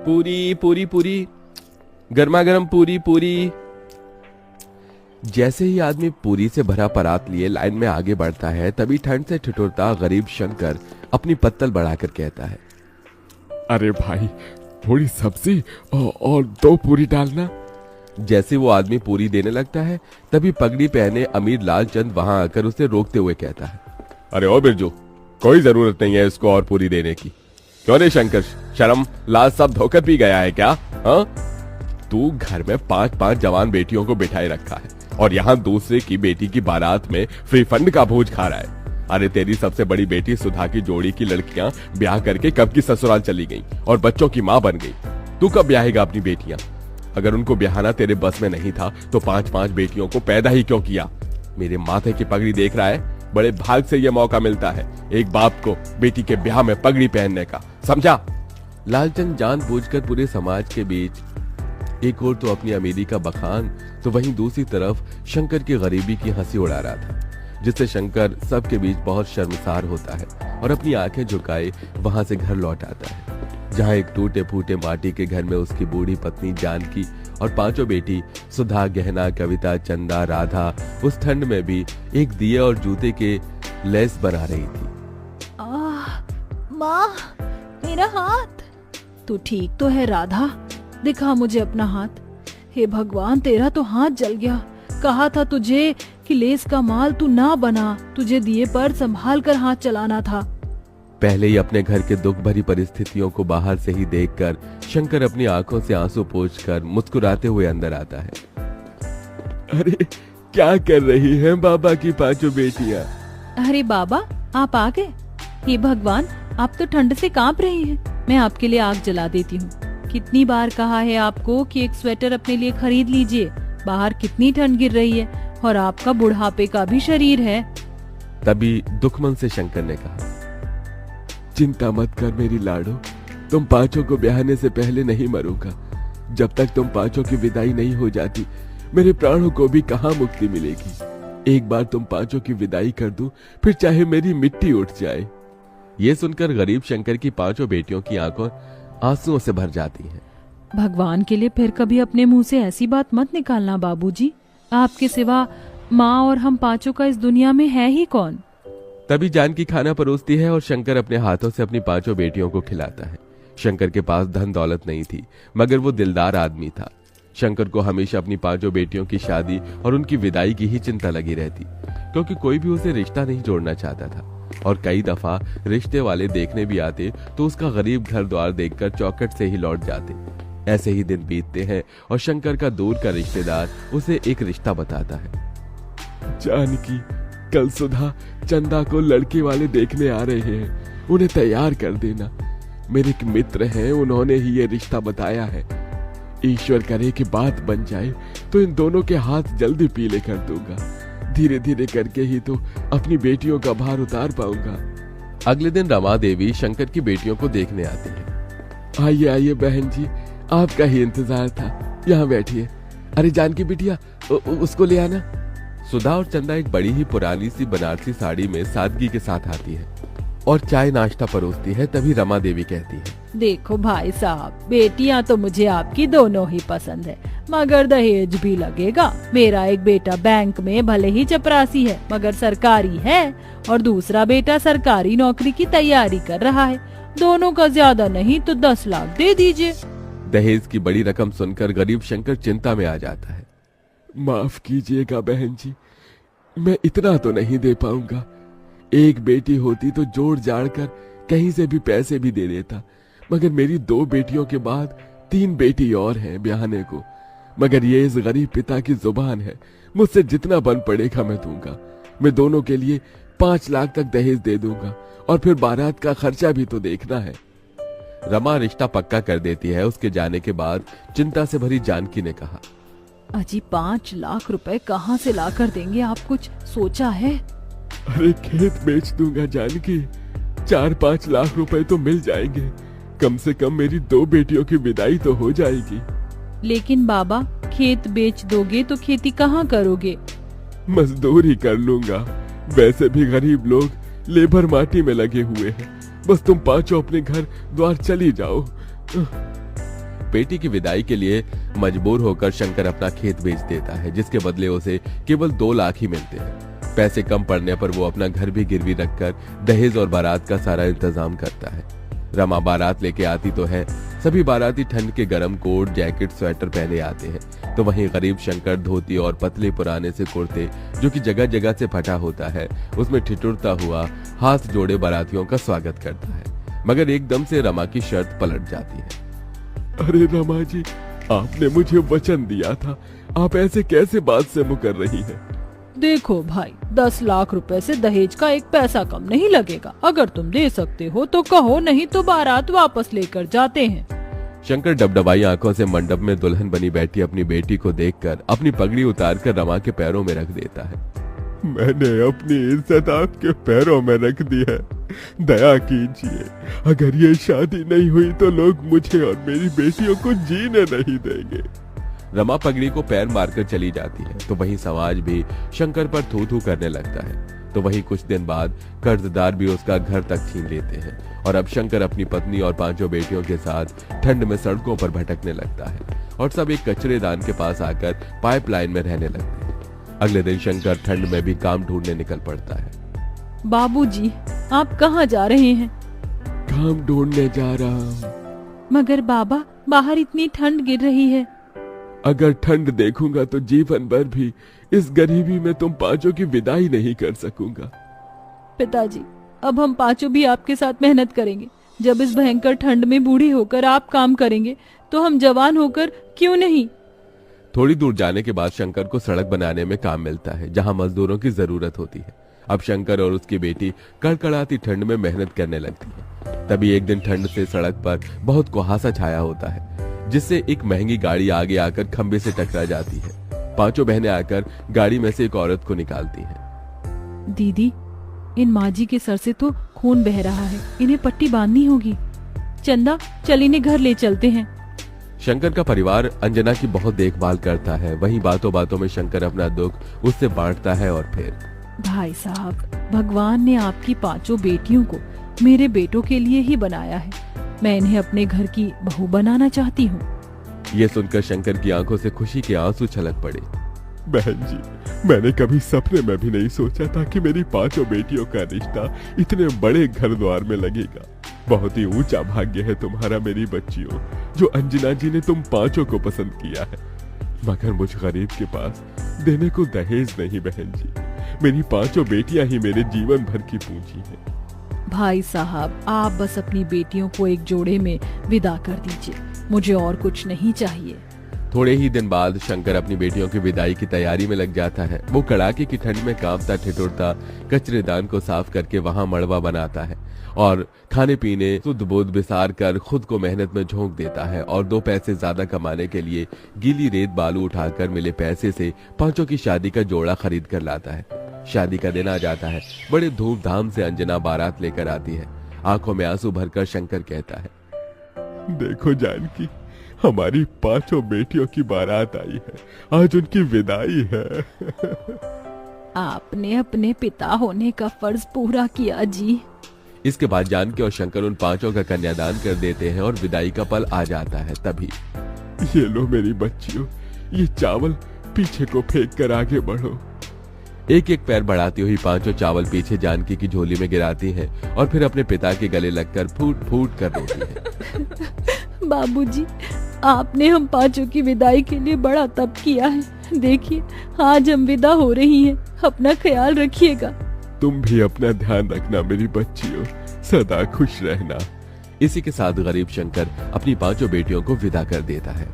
पूरी पूरी पूरी, गर्मा गर्म पूरी पूरी। जैसे ही आदमी पूरी से भरा परात लिए लाइन में आगे बढ़ता है, तभी ठंड से ठिठुरता गरीब शंकर अपनी पत्तल बढ़ाकर कहता है, अरे भाई, थोड़ी सब्जी और 2 पूरी डालना। जैसे वो आदमी पूरी देने लगता है, तभी पगड़ी पहने अमीर लालचंद वहां आकर उसे रोकते हुए कहता है, अरे ओ बिरजू, कोई जरूरत नहीं है इसको और पूरी देने की। क्यों रे शंकर, शर्म लाज सब धोकर पी गया है क्या? हाँ, तू घर में 5-5 जवान बेटियों को बिठाए रखा है और यहाँ दूसरे की बेटी की बारात में फ्री फंड का भोज खा रहा है। अरे तेरी सबसे बड़ी बेटी सुधा की जोड़ी की लड़कियां ब्याह करके कब की ससुराल चली गई और बच्चों की माँ बन गई। तू कब ब्याहेगा अपनी बेटियां? अगर उनको ब्याहना तेरे बस में नहीं था तो 5-5 बेटियों को पैदा ही क्यों किया? मेरे माथे की पगड़ी देख रहा है, बड़े भाग से यह मौका मिलता है एक बाप को बेटी के ब्याह में पगड़ी पहनने का, समझा? लालचंद जानबूझकर पूरे समाज के बीच एक ओर तो अपनी अमीरी का बखान, तो वहीं दूसरी तरफ शंकर की गरीबी की हंसी उड़ा रहा था, जिससे शंकर सबके बीच बहुत शर्मसार होता है और अपनी आंखें झुकाए वहां से घर लौट आता है, जहां एक टूटे फूटे माटी के घर में उसकी बूढ़ी पत्नी जानकी और 5 बेटी सुधा, गहना, कविता, चंदा, राधा उस ठंड में भी एक दिए और जूते के लेस बना रही थी। माँ, मेरा हाथ। तू ठीक तो है राधा? दिखा मुझे अपना हाथ। हे भगवान, तेरा तो हाथ जल गया। कहा था तुझे कि लेस का माल तू ना बना, तुझे दिए पर संभाल कर हाथ चलाना था। पहले ही अपने घर के दुख भरी परिस्थितियों को बाहर से ही देखकर शंकर अपनी आंखों से आंसू पोंछकर मुस्कुराते हुए अंदर आता है। अरे क्या कर रही हैं बाबा की 5 बेटियां? अरे बाबा, आप आ गए। हे भगवान, आप तो ठंड से कांप रही हैं। मैं आपके लिए आग जला देती हूँ। कितनी बार कहा है आपको कि एक स्वेटर अपने लिए खरीद लीजिए, बाहर कितनी ठंड गिर रही है और आपका बुढ़ापे का भी शरीर है। तभी दुखमन से शंकर ने कहा, चिंता मत कर मेरी लाडो, तुम 5 को ब्याहने से पहले नहीं मरूंगा। जब तक तुम 5 की विदाई नहीं हो जाती, मेरे प्राणों को भी कहाँ मुक्ति मिलेगी। एक बार तुम 5 की विदाई कर दूं, फिर चाहे मेरी मिट्टी उठ जाए। ये सुनकर गरीब शंकर की 5 बेटियों की आंखों आंसुओं से भर जाती हैं। भगवान के लिए फिर कभी अपने मुंह से ऐसी बात मत निकालना बाबूजी। आपके सिवा माँ और हम 5 का इस दुनिया में है ही कौन? तभी जानकी खाना परोसती है और शंकर अपने हाथों से अपनी 5 बेटियों को खिलाता है। शंकर के पास धन दौलत नहीं थी, मगर वो दिलदार आदमी था। शंकर को हमेशा अपनी 5 बेटियों की शादी और उनकी विदाई की ही चिंता लगी रहती, क्योंकि कोई भी उसे रिश्ता नहीं जोड़ना चाहता था और कई दफा रिश्ते वाले देखने भी आते तो उसका गरीब घर द्वार देखकर चौखट से ही लौट जाते। ऐसे ही दिन बीतते हैं और शंकर का दूर का रिश्तेदार उसे एक रिश्ता बताता है। जानकी, कल सुधा चंदा को लड़के वाले देखने आ रहे हैं, उन्हें तैयार कर देना। मेरे एक मित्र हैं, उन्होंने ही ये रिश्ता बताया है। ईश्वर करे कि बात बन जाए तो इन दोनों के हाथ जल्दी पीले कर दूंगा। धीरे धीरे करके ही तो अपनी बेटियों का भार उतार पाऊंगा। अगले दिन रमा देवी शंकर की बेटियों को देखने आती है। आइए आइए बहन जी, आपका ही इंतजार था, यहाँ बैठिए। अरे जानकी बिटिया, उसको ले आना। सुधा और चंदा एक बड़ी ही पुरानी सी बनारसी साड़ी में सादगी के साथ आती है और चाय नाश्ता परोसती है। तभी रमा देवी कहती है, देखो भाई साहब, बेटियां तो मुझे आपकी दोनों ही पसंद है, मगर दहेज भी लगेगा। मेरा एक बेटा बैंक में भले ही चपरासी है, मगर सरकारी है, और दूसरा बेटा सरकारी नौकरी की तैयारी कर रहा है। दोनों का ज्यादा नहीं तो 10 लाख दे दीजिए। दहेज की बड़ी रकम सुनकर गरीब शंकर चिंता में आ जाता है। माफ कीजिएगा बहन जी, मैं इतना तो नहीं दे पाऊंगा। एक बेटी होती तो जोड़ जाड़ कर कहीं से भी पैसे भी दे देता, मगर मेरी 2 बेटियों के बाद 3 बेटी और हैं ब्याहने को। मगर ये इस गरीब पिता की जुबान है, मुझसे जितना बन पड़ेगा मैं दूंगा। मैं दोनों के लिए 5 लाख तक दहेज दे दूंगा, और फिर बारात का खर्चा भी तो देखना है। रमा रिश्ता पक्का कर देती है। उसके जाने के बाद चिंता से भरी जानकी ने कहा, अजी 5 लाख रुपए कहाँ से ला कर देंगे? आप कुछ सोचा है? अरे खेत बेच दूंगा जानकी, 4-5 लाख रुपए तो मिल जाएंगे। कम से कम मेरी 2 बेटियों की विदाई तो हो जाएगी। लेकिन बाबा, खेत बेच दोगे तो खेती कहाँ करोगे? मजदूरी कर लूंगा। वैसे भी गरीब लोग लेबर माटी में लगे हुए हैं। बस तुम 5 अपने घर द्वार चली जाओ। बेटी की विदाई के लिए मजबूर होकर शंकर अपना खेत बेच देता है, जिसके बदले उसे केवल 2 लाख ही मिलते हैं। पैसे कम पड़ने पर वो अपना घर भी गिरवी रखकर दहेज और बारात का सारा इंतजाम करता है। रमा बारात लेके आती तो है, सभी बाराती ठंड के गर्म कोट, जैकेट, स्वेटर पहने आते हैं, तो वहीं गरीब शंकर धोती और पतले पुराने से कुर्ते, जो कि जगह जगह से फटा होता है, उसमें ठिठुरता हुआ हाथ जोड़े बारातियों का स्वागत करता है। मगर एकदम से रमा की शर्त पलट जाती है। अरे रमा जी, आपने मुझे वचन दिया था, आप ऐसे कैसे बात से मुकर रही हैं? देखो भाई, 10 लाख रुपए से दहेज का 1 पैसा कम नहीं लगेगा। अगर तुम दे सकते हो तो कहो, नहीं तो बारात वापस लेकर जाते हैं। शंकर डबडबाई आंखों से मंडप में दुल्हन बनी बैठी अपनी बेटी को देखकर अपनी पगड़ी उतारकर रमा के पैरों में रख देता है। मैंने अपनी इज्जत आपके पैरों में रख दी है, दया कीजिए। अगर ये शादी नहीं हुई तो लोग मुझे और मेरी बेटियों को जीने नहीं देंगे। रमा पगड़ी को पैर मारकर चली जाती है, तो वहीं समाज भी शंकर पर थू थू करने लगता है। तो वहीं कुछ दिन बाद कर्जदार भी उसका घर तक छीन लेते हैं और अब शंकर अपनी पत्नी और 5 बेटियों के साथ ठंड में सड़कों पर भटकने लगता है और सब एक कचरेदान के पास आकर पाइपलाइन में रहने लगते हैं। अगले दिन शंकर ठंड में भी काम ढूंढने निकल पड़ता है। बाबूजी, आप कहाँ जा रहे हैं? काम ढूंढने जा रहा हूँ। मगर बाबा, बाहर इतनी ठंड गिर रही है। अगर ठंड देखूंगा तो जीवन भर भी इस गरीबी में तुम 5 की विदाई नहीं कर सकूंगा। पिताजी, अब हम 5 भी आपके साथ मेहनत करेंगे। जब इस भयंकर ठंड में बूढ़ी होकर आप काम करेंगे तो हम जवान होकर क्यों नहीं? थोड़ी दूर जाने के बाद शंकर को सड़क बनाने में काम मिलता है, जहां मजदूरों की जरूरत होती है। अब शंकर और उसकी बेटी कड़कड़ाती ठंड में मेहनत करने लगती है। तभी एक दिन ठंड से सड़क पर बहुत कुहासा छाया होता है, जिससे एक महंगी गाड़ी आगे आकर खंबे से टकरा जाती है। 5 बहनें आकर गाड़ी में से एक औरत को निकालती हैं। दीदी, इन माजी के सर से तो खून बह रहा है, इन्हें पट्टी बांधनी होगी। चंदा, चल इन्हें घर ले चलते हैं। शंकर का परिवार अंजना की बहुत देखभाल करता है। वहीं बातों बातों में शंकर अपना दुख उससे बांटता है और फिर, भाई साहब, भगवान ने आपकी 5 बेटियों को मेरे बेटों के लिए ही बनाया है। मैं इन्हें अपने घर की बहू बनाना चाहती हूँ। ये सुनकर शंकर की आंखों से खुशी के आंसू छलक पड़े। बहन जी, मैंने कभी सपने में भी नहीं सोचा था कि मेरी 5 बेटियों का रिश्ता इतने बड़े घर द्वार में लगेगा। बहुत ही ऊंचा भाग्य है तुम्हारा मेरी बच्चियों, जो अंजना जी ने तुम 5 को पसंद किया है। मगर मुझ गरीब के पास देने को दहेज नहीं बहन जी। मेरी 5 बेटियां ही मेरे जीवन भर की पूंजी है। भाई साहब, आप बस अपनी बेटियों को एक जोड़े में विदा कर दीजिए, मुझे और कुछ नहीं चाहिए। थोड़े ही दिन बाद शंकर अपनी बेटियों की विदाई की तैयारी में लग जाता है। वो कड़ाके की ठंड में कांपता ठिठुरता कचरेदान को साफ करके वहां मड़वा बनाता है और खाने पीने शुद्ध बुद्ध बिसार कर खुद को मेहनत में झोंक देता है और 2 पैसे ज्यादा कमाने के लिए गीली रेत बालू उठाकर मिले पैसे से 5 की शादी का जोड़ा खरीद कर लाता है। शादी का दिन आ जाता है। बड़े धूमधाम से अंजना बारात लेकर आती है। आंखों में आंसू भरकर शंकर कहता है, देखो जानकी, हमारी 5 बेटियों की बारात आई है, आज उनकी विदाई है। आपने अपने पिता होने का फर्ज पूरा किया जी। इसके बाद जानकी और शंकर उन 5 का कन्यादान कर देते हैं और विदाई का पल आ जाता है। तभी, ये लो मेरी बच्चियों, ये चावल पीछे को फेंक कर आगे बढ़ो। एक एक पैर बढ़ाती हुई 5 चावल पीछे जानकी की झोली में गिराती हैं और फिर अपने पिता के गले लगकर फूट फूट कर रोती हैं। बाबूजी, आपने हम 5 की विदाई के लिए बड़ा तप किया है। देखिए, आज हम विदा हो रही हैं। अपना ख्याल रखिएगा। तुम भी अपना ध्यान रखना मेरी बच्चियों, सदा खुश रहना। इसी के साथ गरीब शंकर अपनी 5 बेटियों को विदा कर देता है।